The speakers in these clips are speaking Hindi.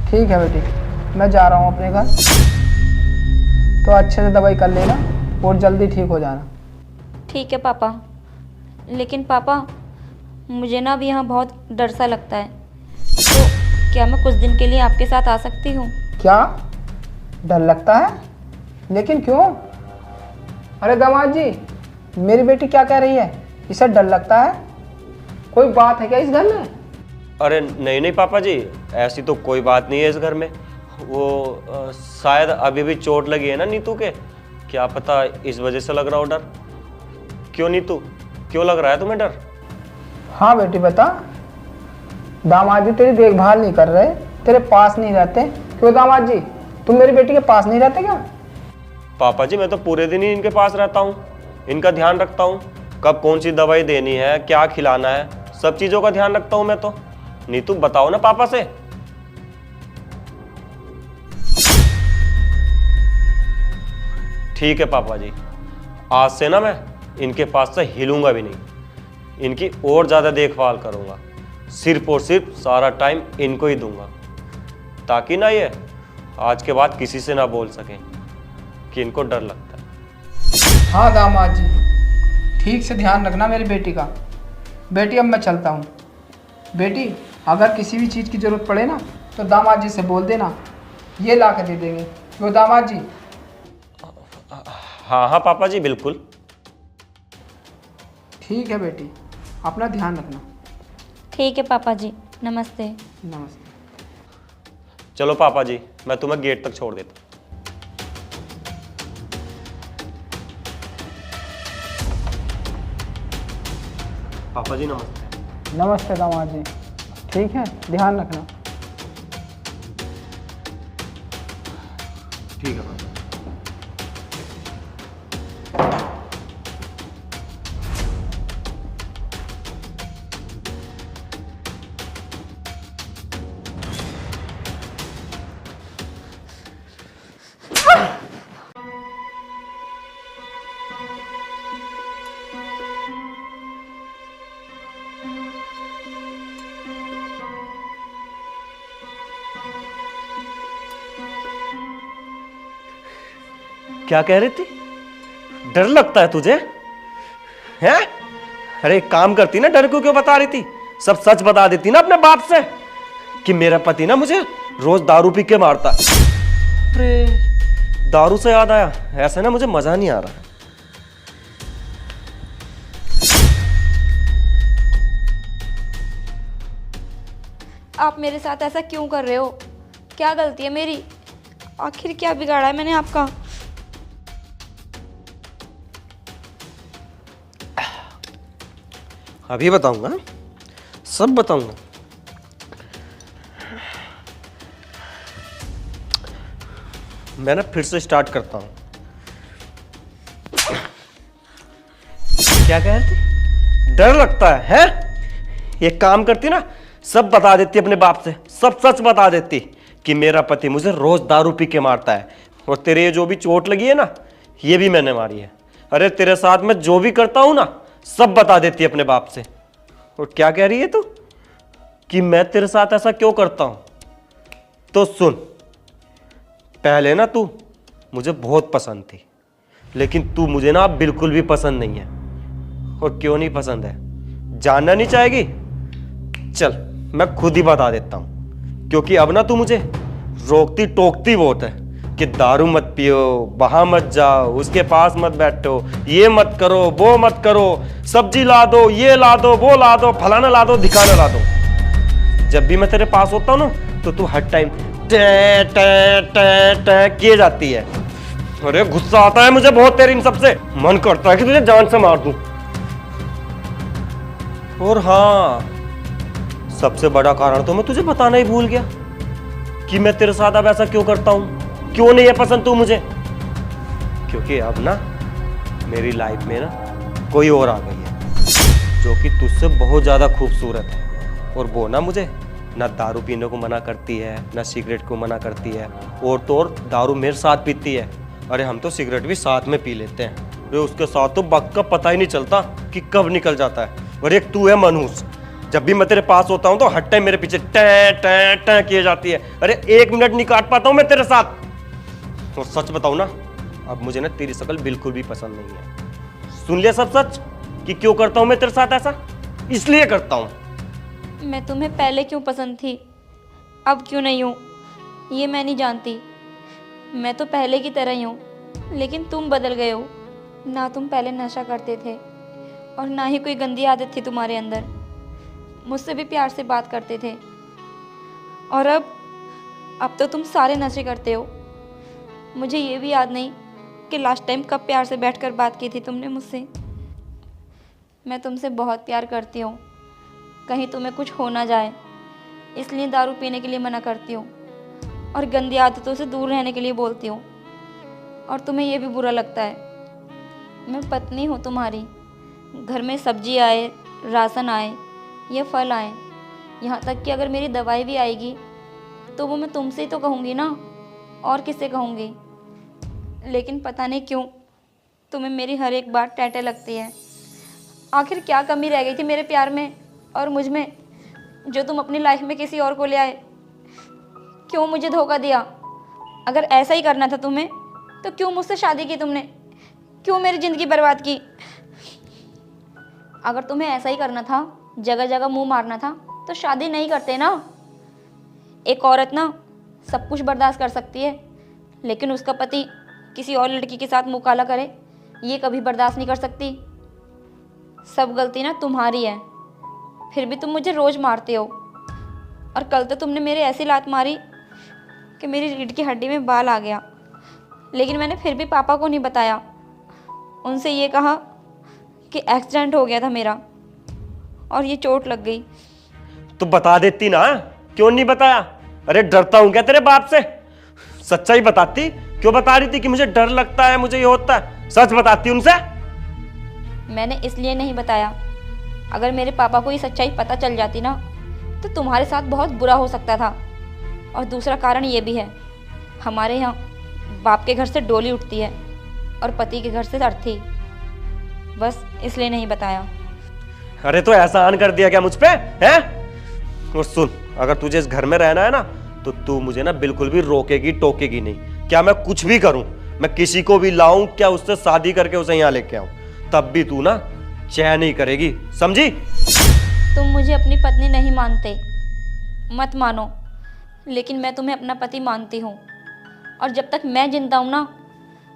ठीक है बेटी, मैं जा रहा हूँ अपने घर, तो अच्छे से दवाई कर लेना और जल्दी ठीक हो जाना। ठीक है पापा। लेकिन पापा मुझे ना अभी यहाँ बहुत डर सा लगता है, तो क्या मैं कुछ दिन के लिए आपके साथ आ सकती हूँ? क्या डर लगता है? लेकिन क्यों? अरे दामाद जी, मेरी बेटी क्या कह रही है? इसे डर लगता है? कोई बात है क्या इस घर में? अरे नहीं नहीं पापा जी, ऐसी तो कोई बात नहीं है इस घर में। वो शायद अभी भी चोट लगी है ना नीतू के, क्या पता इस वजह से लग रहा हो डर। क्यों नीतू, क्यों लग रहा है तुम्हें डर? हाँ बेटी बता। दामाद जी तेरी देखभाल नहीं कर रहे, तेरे पास नहीं रहते। क्यों दामाद जी, तुम मेरी बेटी के पास नहीं रहते क्या? पापा जी मैं तो पूरे दिन ही इनके पास रहता हूँ, इनका ध्यान रखता हूँ। कब कौन सी दवाई देनी है, क्या खिलाना है, सब चीज़ों का ध्यान रखता हूँ मैं तो। नीतू बताओ ना पापा से। ठीक है पापा जी, आज से ना मैं इनके पास से हिलूंगा भी नहीं, इनकी और ज़्यादा देखभाल करूंगा, सिर्फ और सिर्फ सारा टाइम इनको ही दूंगा, ताकि ना ये आज के बाद किसी से ना बोल सकें कि इनको डर लगता है। हाँ दामाद जी, ठीक से ध्यान रखना मेरी बेटी का। बेटी अब मैं चलता हूँ। बेटी अगर किसी भी चीज़ की ज़रूरत पड़े ना तो दामाद जी से बोल देना, ये ला के दे देंगे। क्यों दामाद जी? हाँ हाँ पापा जी बिल्कुल। ठीक है बेटी, अपना ध्यान रखना। ठीक है पापा जी, नमस्ते। नमस्ते। चलो पापा जी, मैं तुम्हें गेट तक छोड़ देता हूँ। पापा जी नमस्ते। नमस्ते दामाद जी, ठीक है, ध्यान रखना। ठीक है पापा। क्या कह रही थी? डर लगता है तुझे? हैं? अरे एक काम करती ना, डर क्यों बता रही थी? सब सच बता देती ना अपने बाप से कि मेरा पति ना मुझे रोज दारू पी के मारता है। अरे दारू से याद आया, ऐसा ना मुझे मजा नहीं आ रहा है। आप मेरे साथ ऐसा क्यों कर रहे हो? क्या गलती है मेरी? आखिर क्या बिगाड़ा है मैंने आपका? अभी बताऊंगा, सब बताऊंगा। मैं ना फिर से स्टार्ट करता हूं। क्या कह रही थी? डर लगता है? ये काम करती ना, सब बता देती अपने बाप से, सब सच बता देती कि मेरा पति मुझे रोज दारू पी के मारता है, और तेरे ये जो भी चोट लगी है ना, ये भी मैंने मारी है। अरे तेरे साथ मैं जो भी करता हूं ना, सब बता देती है अपने बाप से। और क्या कह रही है तू कि मैं तेरे साथ ऐसा क्यों करता हूं? तो सुन, पहले ना तू मुझे बहुत पसंद थी, लेकिन तू मुझे ना अब बिल्कुल भी पसंद नहीं है। और क्यों नहीं पसंद है, जानना नहीं चाहेगी? चल मैं खुद ही बता देता हूं। क्योंकि अब ना तू मुझे रोकती टोकती बहुत है कि दारू मत पियो, वहां मत जाओ, उसके पास मत बैठो, ये मत करो, वो मत करो, सब्जी ला दो, ये ला दो, वो ला दो, फलाना ला दो, ढिकाना ला दो। जब भी मैं तेरे पास होता हूं ना, तो तू हर टाइम टे टे टे टे किए जाती है। अरे गुस्सा आता है मुझे बहुत तेरे इन सबसे, मन करता है कि तुझे जान से मार दूं। और हाँ, सबसे बड़ा कारण तो मैं तुझे बताना ही भूल गया कि मैं तेरे साथ अब ऐसा क्यों करता हूं, क्यों नहीं है पसंद तू मुझे। क्योंकि अब ना मेरी लाइफ में ना कोई और आ गई है जो कि तुझसे बहुत ज्यादा खूबसूरत है। और वो ना मुझे ना दारू पीने को मना करती है, ना सिगरेट को मना करती है, और तो और दारू मेरे साथ पीती है। अरे हम तो सिगरेट भी साथ में पी लेते हैं। अरे उसके साथ तो वक्त का पता ही नहीं चलता कि कब निकल जाता है। और एक तू है मनहूस, जब भी मैं तेरे पास होता हूं तो हर टाइम मेरे पीछे टैं टैं टैं किए जाती है। अरे 1 मिनट नहीं काट पाता हूं मैं तेरे साथ। और सच बताऊं ना, अब मुझे ना तेरी शक्ल बिल्कुल भी पसंद नहीं है। सुन लिया सब सच कि क्यों करता हूं मैं तेरे साथ ऐसा? इसलिए करता हूं। मैं तुम्हें पहले क्यों पसंद थी, अब क्यों नहीं हूँ, ये मैं नहीं जानती। मैं तो पहले की तरह ही हूँ, लेकिन तुम बदल गए हो। ना तुम पहले नशा करते थे और ना ही कोई गंदी आदत थी तुम्हारे अंदर। मुझसे भी प्यार से बात करते थे, और अब तो तुम सारे नशे करते हो। मुझे ये भी याद नहीं कि लास्ट टाइम कब प्यार से बैठकर बात की थी तुमने मुझसे। मैं तुमसे बहुत प्यार करती हूँ, कहीं तुम्हें कुछ हो ना जाए, इसलिए दारू पीने के लिए मना करती हूँ और गंदी आदतों से दूर रहने के लिए बोलती हूँ। और तुम्हें ये भी बुरा लगता है। मैं पत्नी हूँ तुम्हारी, घर में सब्जी आए, राशन आए या फल आए, यहाँ तक कि अगर मेरी दवाई भी आएगी तो वो मैं तुमसे ही तो कहूँगी ना, और किससे कहूँगी। लेकिन पता नहीं क्यों तुम्हें मेरी हर एक बात टैटे लगती है। आखिर क्या कमी रह गई थी मेरे प्यार में और मुझ में, जो तुम अपनी लाइफ में किसी और को ले आए? क्यों मुझे धोखा दिया? अगर ऐसा ही करना था तुम्हें तो क्यों मुझसे शादी की तुमने? क्यों मेरी ज़िंदगी बर्बाद की? अगर तुम्हें ऐसा ही करना था, जगह जगह मुंह मारना था, तो शादी नहीं करते ना। एक औरत ना सब कुछ बर्दाश्त कर सकती है, लेकिन उसका पति किसी और लड़की के साथ मुँह काला करे, ये कभी बर्दाश्त नहीं कर सकती। सब गलती ना तुम्हारी है, फिर भी तुम मुझे रोज़ मारते हो। और कल तो तुमने मेरे ऐसी लात मारी कि मेरी रीढ़ की हड्डी में बाल आ गया, लेकिन मैंने फिर भी पापा को नहीं बताया। उनसे ये कहा कि एक्सीडेंट हो गया था मेरा और ये चोट लग गई। तो बता देती ना, क्यों नहीं बताया? अरे डरता हूं क्या तेरे बाप से? सच्चाई बताती। क्यों बता रही थी कि मुझे डर लगता है, मुझे ये होता है? सच बताती उनसे। मैंने इसलिए नहीं बताया, अगर मेरे पापा को ये सच्चाई पता चल जाती ना तो तुम्हारे साथ बहुत बुरा हो सकता था। और दूसरा कारण ये भी है, हमारे यहाँ बाप के घर से डोली उठती है और पति के घर से अर्थी। बस इसलिए नहीं बताया। अरे तो एहसान कर दिया क्या मुझ पे, हैं? और सुन, अगर तुझे इस घर में रहना है ना तो तू मुझे ना बिल्कुल भी रोकेगी टोकेगी नहीं। क्या मैं कुछ भी करूं, मैं किसी को भी लाऊं, क्या उससे शादी करके उसे यहाँ लेके आऊं, तब भी तू ना चैन नहीं करेगी, समझी? तुम मुझे अपनी पत्नी नहीं मानते, मत मानो, लेकिन मैं तुम्हें अपना पति मानती हूँ। और जब तक मैं जिंदा हूँ ना,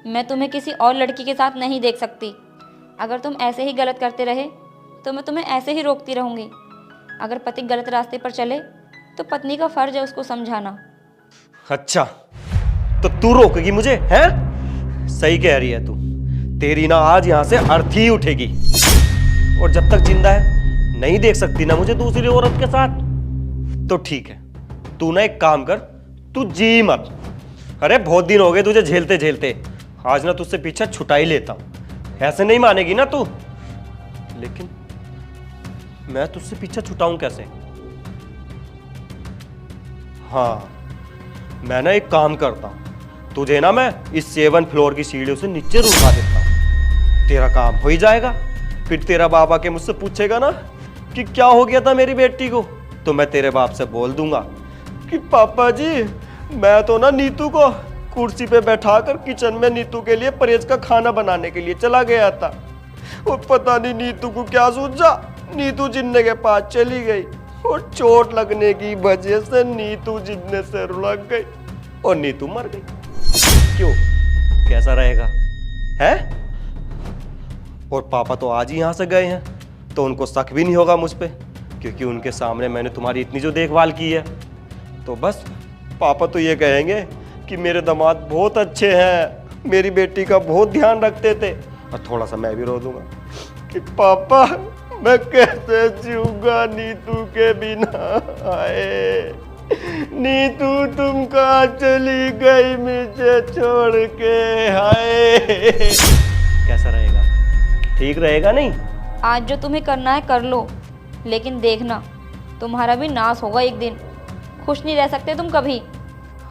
मैं तुम्हें किसी और लड़की के साथ नहीं देख सकती। अगर तुम ऐसे ही गलत करते रहे तो मैं तुम्हें ऐसे ही रोकती रहूँगी। अगर पति गलत रास्ते पर चले तो पत्नी का फर्ज है उसको समझाना। अच्छा, तो तू रोकेगी मुझे, हैं? सही कह रही है तू। तेरी ना आज यहां से अर्थी ही उठेगी। और जब तक जिंदा है नहीं देख सकती ना मुझे दूसरी औरत के साथ, तो ठीक है, तू ना एक काम कर, तू जी मत। अरे बहुत दिन हो गए तुझे झेलते झेलते, आज ना तुझसे पीछा छुटा ही लेता हूं। ऐसे नहीं मानेगी ना तू। लेकिन मैं तुझसे पीछा छुटाऊं कैसे? हाँ, मैं ना एक काम करता हूं, तुझे ना मैं इस 7 फ्लोर की सीढ़ियों से नीचे उठा देता हूं, तेरा काम हो ही जाएगा। फिर तेरा बाप आके मुझसे पूछेगा ना कि क्या हो गया था मेरी बेटी को, तो मैं तेरे बाप से बोल दूंगा कि पापा जी, मैं तो ना नीतू को कुर्सी पे बैठाकर किचन में नीतू के लिए परहेज का खाना बनाने के लिए चला गया था। वो पता नहीं नीतू को क्या सूझा, नीतू जिन्ने के पास चली गई और चोट लगने की वजह से नीतू जिन्ने से लग गई और नीतू मर गई। क्यों, कैसा रहेगा, है? और पापा तो आज ही यहां से गए हैं, तो उनको शक भी नहीं होगा मुझ पे, क्योंकि उनके सामने मैंने तुम्हारी इतनी जो देखभाल की है। तो बस पापा तो ये कहेंगे कि मेरे दामाद बहुत अच्छे हैं, मेरी बेटी का बहुत ध्यान रखते थे। और थोड़ा सा मैं भी रो दूंगा कि पापा मैं कैसे जीऊंगा नीतू के बिना। आए नीतू, तुम कहाँ चली गई मुझे छोड़ के? हाय, कैसा रहेगा? ठीक रहेगा नहीं? आज जो तुम्हें करना है कर लो, लेकिन देखना तुम्हारा भी नाश होगा एक दिन। खुश नहीं रह सकते तुम कभी।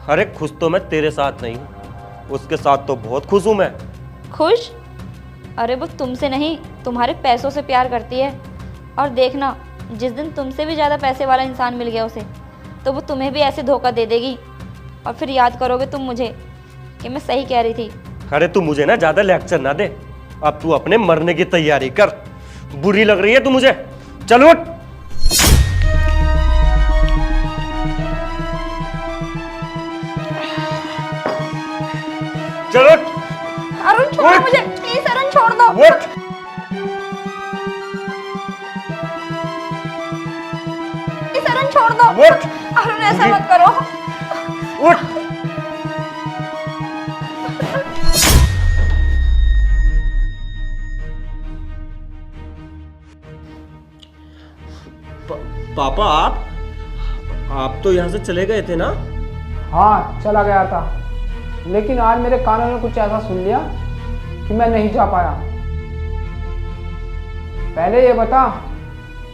अरे खुश तो मैं तेरे साथ नहीं, उसके साथ तो बहुत खुश हूं मैं। खुश? अरे वो तुमसे नहीं, तुम्हारे पैसों से प्यार करती है। और देखना जिस दिन तुमसे भी ज़्यादा पैसे वाला इंसान मिल गया उसे, तो वो तुम्हें भी ऐसे धोखा दे देगी और फिर याद करोगे तुम मुझे कि मैं सही कह रही थी। अरे तू मुझे ना ज्यादा लेक्चर ना दे, अब तू अपने मरने की तैयारी कर। बुरी लग रही है तू मुझे, चल उठ। चल उठ। अरुण छोड़ो उठ। मुझे, प्लीज अरुण छोड़ दो। उठ। प्लीज अरुण छोड़ दो। उठ। अरुण ऐसा मत करो। उठ। पापा आप तो यहाँ से चले गए थे ना? हाँ चला गया था, लेकिन आज मेरे कानों ने कुछ ऐसा सुन लिया कि मैं नहीं जा पाया। पहले ये बता,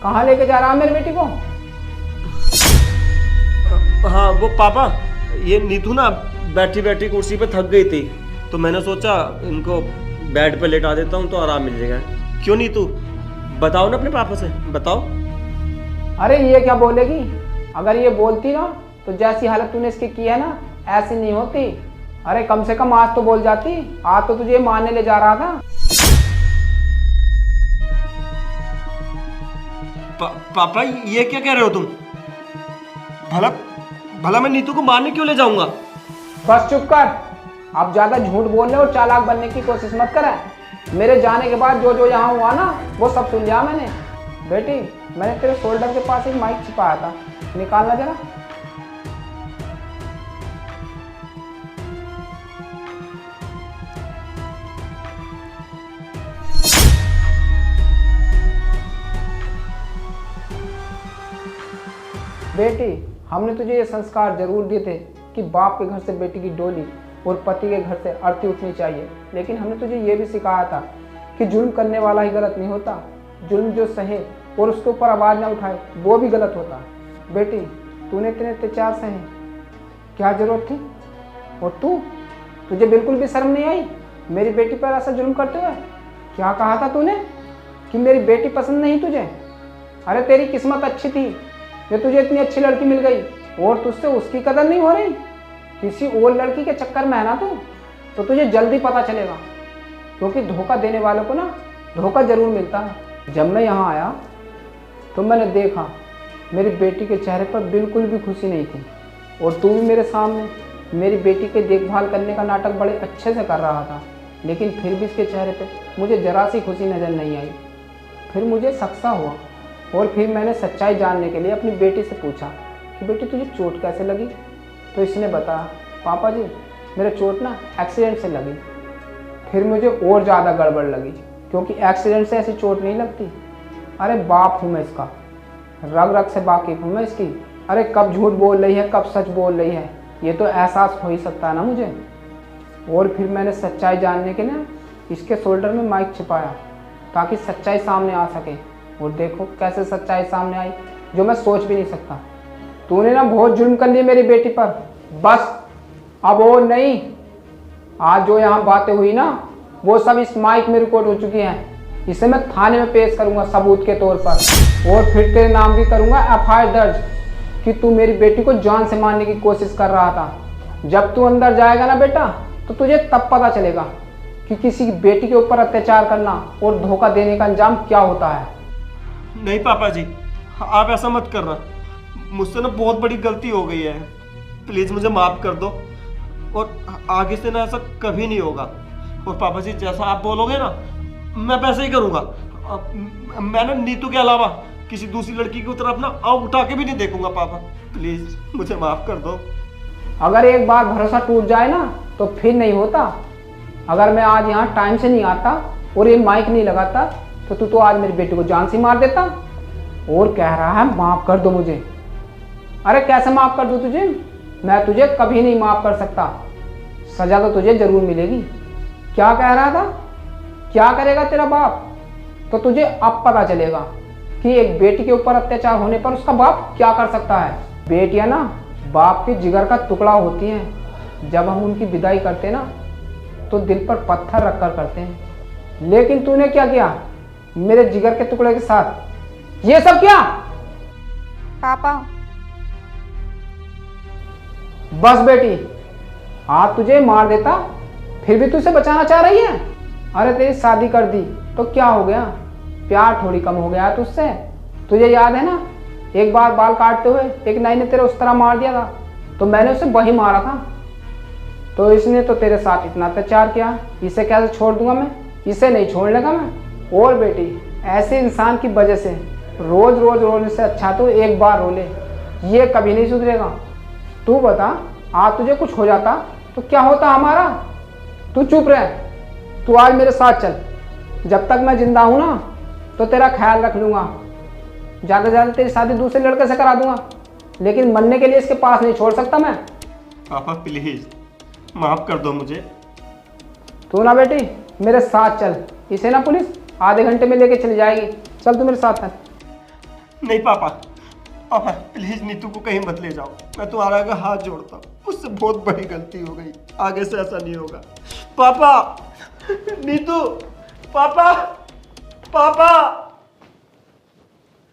कहाँ लेके जा रहा है मेरी बेटी को? हाँ वो पापा, ये नीतू ना बैठी बैठी कुर्सी पे थक गई थी, तो मैंने सोचा इनको बेड पे लेटा देता हूँ तो आराम मिल जाएगा। क्यों नीतू, बताओ ना अपने पापा से, बताओ। अरे ये क्या बोलेगी? अगर ये बोलती ना तो जैसी हालत तूने इसकी की है ना, ऐसी नहीं होती। अरे कम से कम आज तो बोल जाती, आज तो तुझे मारने ले जा रहा था। पापा ये क्या कह रहे हो तुम? भला भला मैं नीतू को मारने क्यों ले जाऊंगा? बस चुप कर, आप ज्यादा झूठ बोलने और चालाक बनने की कोशिश मत करें। मेरे जाने के बाद जो जो यहाँ हुआ ना वो सब सुन लिया मैंने। बेटी, मैंने तेरे शोल्डर के पास एक माइक छिपाया था, निकालना जरा। बेटी, हमने तुझे ये संस्कार जरूर दिए थे कि बाप के घर से बेटी की डोली और पति के घर से अर्थी उठनी चाहिए, लेकिन हमने तुझे ये भी सिखाया था कि जुल्म करने वाला ही गलत नहीं होता, जुल्म जो सहे और उसके ऊपर आवाज़ ना उठाए वो भी गलत होता। बेटी, तूने इतने अत्याचार सहे, क्या जरूरत थी? और तुझे बिल्कुल भी शर्म नहीं आई मेरी बेटी पर ऐसा जुल्म करते हुए? क्या कहा था तूने कि मेरी बेटी पसंद नहीं तुझे? अरे तेरी किस्मत अच्छी थी कि तुझे इतनी अच्छी लड़की मिल गई और तुझसे उसकी कदर नहीं हो रही। किसी और लड़की के चक्कर में है ना तू, तो तुझे जल्दी पता चलेगा, क्योंकि धोखा देने वालों को ना धोखा जरूर मिलता है। जब मैं यहाँ आया तो मैंने देखा मेरी बेटी के चेहरे पर बिल्कुल भी खुशी नहीं थी, और तू भी मेरे सामने मेरी बेटी के देखभाल करने का नाटक बड़े अच्छे से कर रहा था, लेकिन फिर भी इसके चेहरे पे मुझे ज़रा सी खुशी नज़र नहीं आई। फिर मुझे शक हुआ और फिर मैंने सच्चाई जानने के लिए अपनी बेटी से पूछा कि बेटी तुझे चोट कैसे लगी? तो इसने बताया, पापा जी मेरे चोट ना एक्सीडेंट से लगी। फिर मुझे और ज़्यादा गड़बड़ लगी, क्योंकि एक्सीडेंट से ऐसी चोट नहीं लगती। अरे बाप हूँ मैं इसका, रग रग से वाकिफ हूँ मैं इसकी। अरे कब झूठ बोल रही है कब सच बोल रही है ये तो एहसास हो ही सकता है ना मुझे। और फिर मैंने सच्चाई जानने के लिए इसके शोल्डर में माइक छिपाया ताकि सच्चाई सामने आ सके, और देखो कैसे सच्चाई सामने आई, जो मैं सोच भी नहीं सकता। तूने ना बहुत जुल्म कर लिए मेरी बेटी पर, बस अब और नहीं। आज जो यहाँ बातें हुई ना वो सब इस माइक में रिकॉर्ड हो चुकी हैं। इसे मैं थाने में पेश करूंगा सबूत के तौर पर, और फिर तेरे नाम भी करूंगा एफआईआर दर्ज कि तू मेरी बेटी को जान से मारने की कोशिश कर रहा था। जब तू अंदर जाएगा ना बेटा, तो तुझे तब पता चलेगा कि किसी की बेटी के ऊपर अत्याचार करना और धोखा देने का अंजाम क्या होता है। नहीं पापा जी, आप ऐसा मत करना, मुझसे ना बहुत बड़ी गलती हो गई है, प्लीज मुझे माफ कर दो, और आगे से ना ऐसा कभी नहीं होगा। और पापा जी जैसा आप बोलोगे ना मैं वैसे ही करूँगा। मैं ना नीतू के अलावा किसी दूसरी लड़की की तरफ ना आँख उठा के भी नहीं देखूंगा। पापा प्लीज मुझे माफ कर दो। अगर एक बार भरोसा टूट जाए ना तो फिर नहीं होता। अगर मैं आज यहाँ टाइम से नहीं आता और ये माइक नहीं लगाता तो तू तो आज मेरी बेटी को जान से मार देता। और कह रहा है माफ कर दो मुझे। अरे कैसे माफ कर दूँ तुझे? मैं तुझे कभी नहीं माफ कर सकता, सजा तो तुझे जरूर मिलेगी। क्या कह रहा था? क्या करेगा तेरा बाप? तो तुझे अब पता चलेगा कि एक बेटी के ऊपर अत्याचार होने पर उसका बाप क्या कर सकता है। बेटियां ना बाप के जिगर का टुकड़ा होती हैं, जब हम उनकी विदाई करते ना तो दिल पर पत्थर रखकर करते हैं। लेकिन तूने क्या किया मेरे जिगर के टुकड़े के साथ? ये सब क्या? पापा। बस बेटी, आज तुझे मार देता फिर भी तुझसे बचाना चाह रही है। अरे तेरी शादी कर दी तो क्या हो गया, प्यार थोड़ी कम हो गया तुझसे। तुझे याद है ना, एक बार बाल काटते हुए एक नाई ने तेरे उस तरह मार दिया था, तो मैंने उसे वही मारा था। तो इसने तो तेरे साथ इतना अत्याचार किया, इसे कैसे छोड़ दूंगा मैं, इसे नहीं छोड़ने का मैं। और बेटी, ऐसे इंसान की वजह से रोज रोज रोने से अच्छा तो एक बार रो ले, ये कभी नहीं सुधरेगा। तू बता, आज तुझे कुछ हो जाता तो क्या होता हमारा। तू चुप रह, तू आज मेरे साथ चल। जब तक मैं जिंदा हूं ना तो तेरा ख्याल रख लूंगा। ज़्यादा से ज़्यादा तेरी शादी दूसरे लड़के से करा दूंगा, लेकिन मरने के लिए इसके पास नहीं छोड़ सकता मैं। पापा प्लीज माफ कर दो मुझे। तू ना बेटी मेरे साथ चल, इसे ना पुलिस आधे घंटे में लेके चली जाएगी। चल तू मेरे साथ चल। नहीं पापा, पापा प्लीज नीतू को कहीं मत ले जाओ, मैं तुम्हारा आगे हाथ जोड़ता हूँ, मुझसे बहुत बड़ी गलती हो गई, आगे से ऐसा नहीं होगा। पापा, नीतू, पापा, पापा।